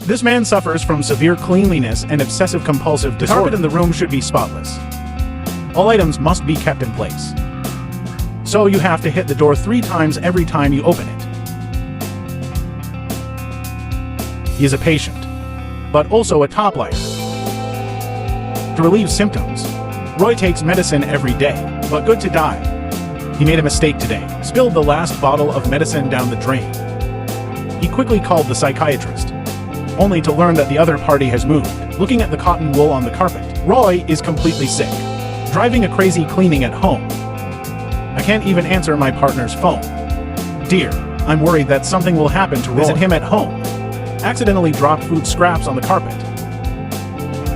This man suffers from severe cleanliness and obsessive-compulsive disorder. The carpet in the room should be spotless. All items must be kept in place. So you have to hit the door 3 times every time you open it. He is a patient, but also a top lighter. To relieve symptoms, Roy takes medicine every day, but good to die. He made a mistake today, spilled the last bottle of medicine down the drain. He quickly called the psychiatrist, only to learn that the other party has moved. Looking at the cotton wool on the carpet, Roy is completely sick, driving a crazy cleaning at home. I can't even answer my partner's phone. Dear, I'm worried that something will happen to Roy. Visit him at home. Accidentally dropped food scraps on the carpet.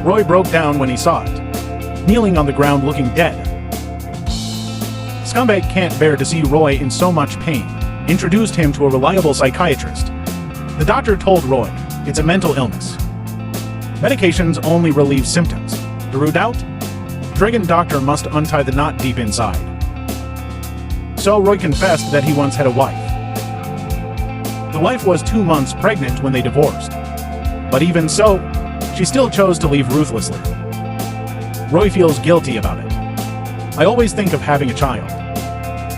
Roy broke down when he saw it, kneeling on the ground looking dead. Scumbag can't bear to see Roy in so much pain, introduced him to a reliable psychiatrist. The doctor told Roy, it's a mental illness. Medications only relieve symptoms. To root out, Dragon Doctor must untie the knot deep inside. So Roy confessed that he once had a wife. The wife was 2 months pregnant when they divorced. But even so, she still chose to leave ruthlessly. Roy feels guilty about it. I always think of having a child.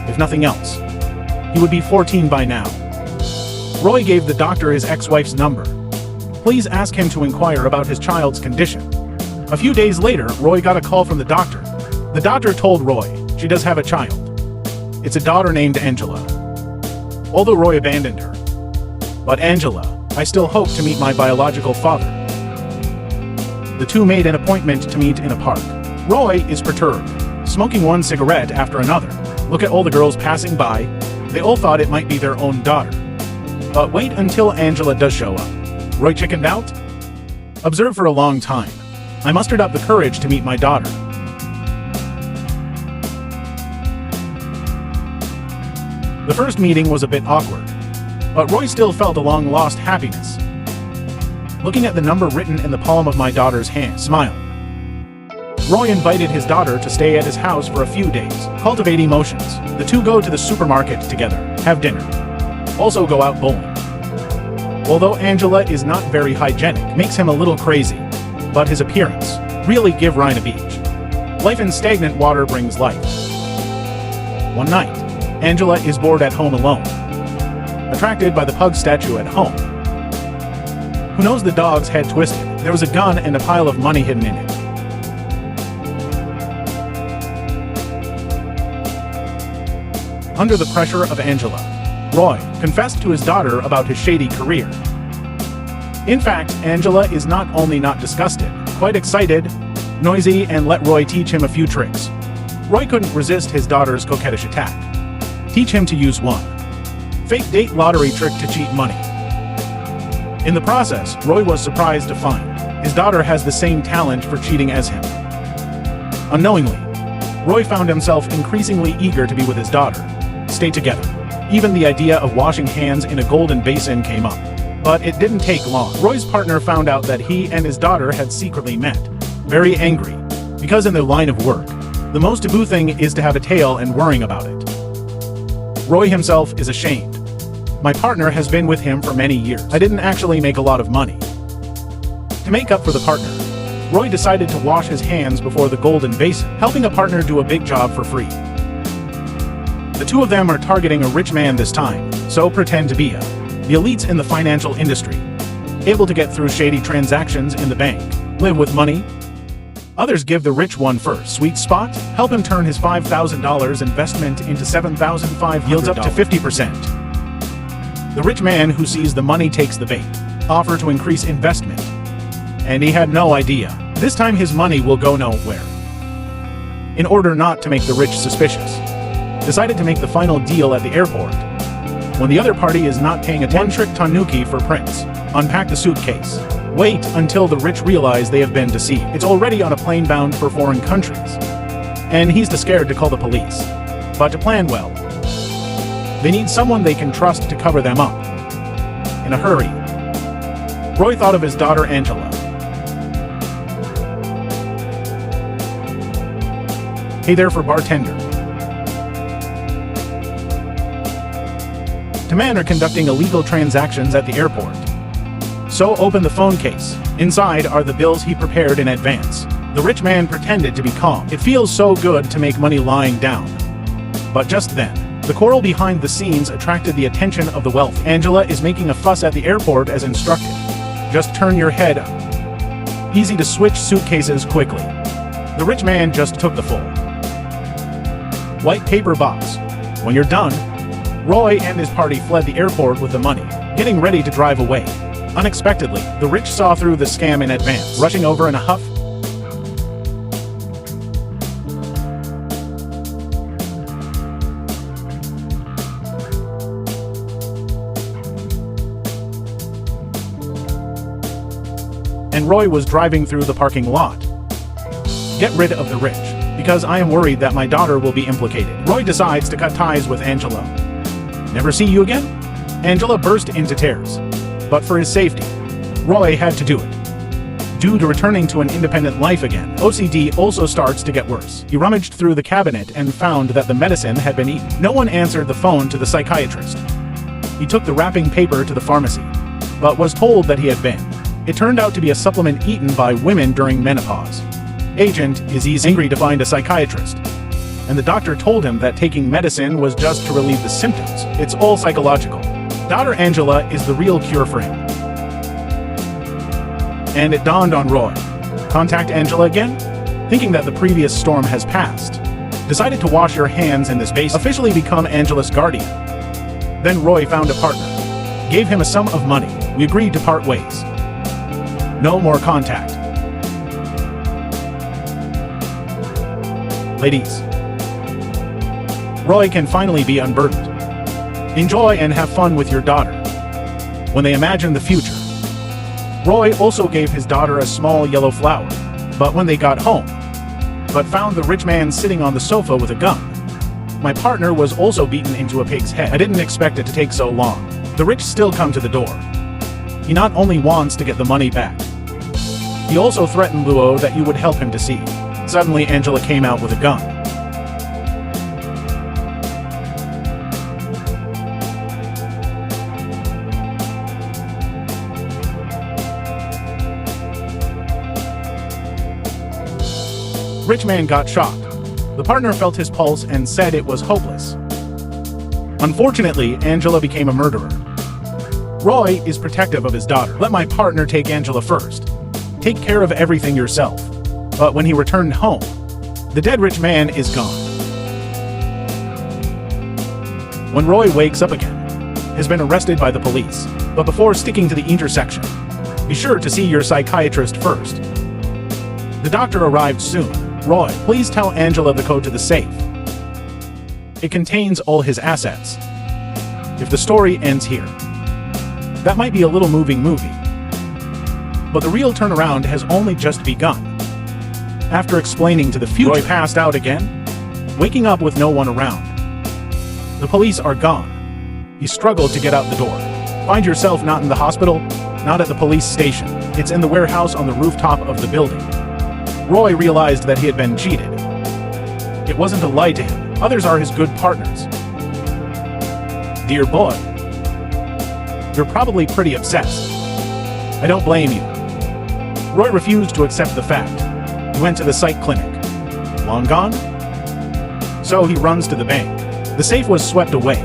If nothing else, he would be 14 by now. Roy gave the doctor his ex-wife's number. Please ask him to inquire about his child's condition. A few days later, Roy got a call from the doctor. The doctor told Roy she does have a child. It's a daughter named Angela. Although Roy abandoned her. But Angela, I still hope to meet my biological father. The two made an appointment to meet in a park. Roy is perturbed, smoking one cigarette after another. Look at all the girls passing by. They all thought it might be their own daughter. But wait until Angela does show up. Roy chickened out? Observed for a long time. I mustered up the courage to meet my daughter. The first meeting was a bit awkward, but Roy still felt a long-lost happiness. Looking at the number written in the palm of my daughter's hand, smiled. Roy invited his daughter to stay at his house for a few days, cultivate emotions. The two go to the supermarket together, have dinner, also go out bowling. Although Angela is not very hygienic, makes him a little crazy, but his appearance really give Ryan a beach. Life in stagnant water brings life. One night, Angela is bored at home alone, attracted by the pug statue at home. Who knows the dog's head twisted? There was a gun and a pile of money hidden in it. Under the pressure of Angela, Roy confessed to his daughter about his shady career. In fact, Angela is not only not disgusted, quite excited, noisy, and let Roy teach him a few tricks. Roy couldn't resist his daughter's coquettish attack. Teach him to use one fake date lottery trick to cheat money. In the process, Roy was surprised to find his daughter has the same talent for cheating as him. Unknowingly, Roy found himself increasingly eager to be with his daughter, stay together. Even the idea of washing hands in a golden basin came up. But it didn't take long. Roy's partner found out that he and his daughter had secretly met. Very angry, because in their line of work, the most taboo thing is to have a tail and worrying about it. Roy himself is ashamed. My partner has been with him for many years. I didn't actually make a lot of money. To make up for the partner, Roy decided to wash his hands before the golden basin, helping a partner do a big job for free. The two of them are targeting a rich man this time, so pretend to be the elites in the financial industry, able to get through shady transactions in the bank, live with money. Others give the rich one first sweet spot, help him turn his $5,000 investment into $7,500, yields up to 50%. The rich man who sees the money takes the bait, offer to increase investment. And he had no idea. This time his money will go nowhere. In order not to make the rich suspicious, decided to make the final deal at the airport. When the other party is not paying attention, one-trick tanuki for Prince. Unpack the suitcase. Wait until the rich realize they have been deceived. It's already on a plane bound for foreign countries. And he's too scared to call the police. But to plan well, they need someone they can trust to cover them up. In a hurry, Roy thought of his daughter Angela. Hey there for bartender. The men are conducting illegal transactions at the airport. So open the phone case. Inside are the bills he prepared in advance. The rich man pretended to be calm. It feels so good to make money lying down. But just then, the quarrel behind the scenes attracted the attention of the wealthy. Angela is making a fuss at the airport as instructed. Just turn your head up. Easy to switch suitcases quickly. The rich man just took the full white paper box. When you're done, Roy and his party fled the airport with the money, getting ready to drive away. Unexpectedly, the rich saw through the scam in advance, rushing over in a huff. And Roy was driving through the parking lot. Get rid of the rich, because I am worried that my daughter will be implicated. Roy decides to cut ties with Angela. Never see you again? Angela burst into tears. But for his safety, Roy had to do it. Due to returning to an independent life again, OCD also starts to get worse. He rummaged through the cabinet and found that the medicine had been eaten. No one answered the phone to the psychiatrist. He took the wrapping paper to the pharmacy, but was told that he had been. It turned out to be a supplement eaten by women during menopause. Agent is angry to find a psychiatrist, and the doctor told him that taking medicine was just to relieve the symptoms. It's all psychological. Daughter Angela is the real cure for him. And it dawned on Roy. Contact Angela again? Thinking that the previous storm has passed. Decided to wash your hands in this basin. Officially become Angela's guardian. Then Roy found a partner. Gave him a sum of money. We agreed to part ways. No more contact. Ladies, Roy can finally be unburdened. Enjoy and have fun with your daughter. When they imagine the future, Roy also gave his daughter a small yellow flower, but when they got home, found the rich man sitting on the sofa with a gun. My partner was also beaten into a pig's head. I didn't expect it to take so long. The rich still come to the door. He not only wants to get the money back, he also threatened Luo that you would help him to see. Suddenly, Angela came out with a gun. Rich man got shot. The partner felt his pulse and said it was hopeless. Unfortunately, Angela became a murderer. Roy is protective of his daughter. Let my partner take Angela first. Take care of everything yourself. But when he returned home, the dead rich man is gone. When Roy wakes up again, has been arrested by the police. But before sticking to the intersection, be sure to see your psychiatrist first. The doctor arrived soon. Roy, please tell Angela the code to the safe. It contains all his assets. If the story ends here, that might be a little moving movie. But the real turnaround has only just begun. After explaining to the future, Roy passed out again, waking up with no one around. The police are gone. He struggled to get out the door. Find yourself not in the hospital, not at the police station. It's in the warehouse on the rooftop of the building. Roy realized that he had been cheated. It wasn't a lie to him. Others are his good partners. Dear boy, you're probably pretty obsessed. I don't blame you. Roy refused to accept the fact. He went to the psych clinic. Long gone? So he runs to the bank. The safe was swept away.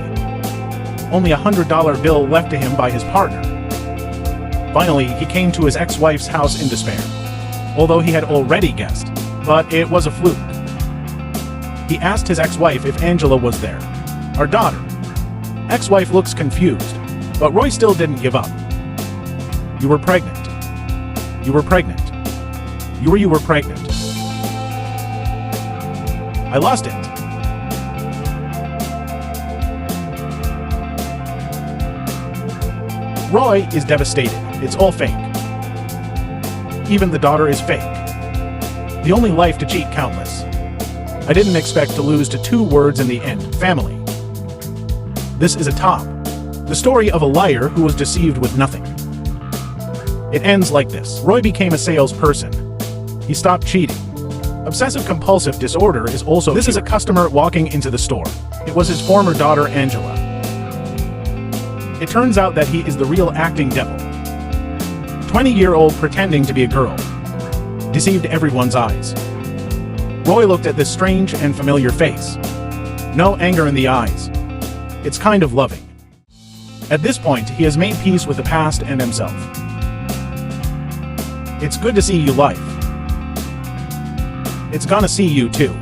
Only $100 bill left to him by his partner. Finally, he came to his ex-wife's house in despair. Although he had already guessed, but it was a fluke. He asked his ex-wife if Angela was there. Our daughter. Ex-wife looks confused, but Roy still didn't give up. You were pregnant. You were pregnant. You were pregnant. I lost it. Roy is devastated. It's all fake. Even the daughter is fake. The only life to cheat countless. I didn't expect to lose to 2 words in the end. Family. This is a top. The story of a liar who was deceived with nothing. It ends like this. Roy became a salesperson. He stopped cheating. Obsessive-compulsive disorder is also. This is a customer walking into the store. It was his former daughter, Angela. It turns out that he is the real acting devil. 20-year-old pretending to be a girl. Deceived everyone's eyes. Roy looked at this strange and familiar face. No anger in the eyes. It's kind of loving. At this point, he has made peace with the past and himself. It's good to see you, life. It's gonna see you too.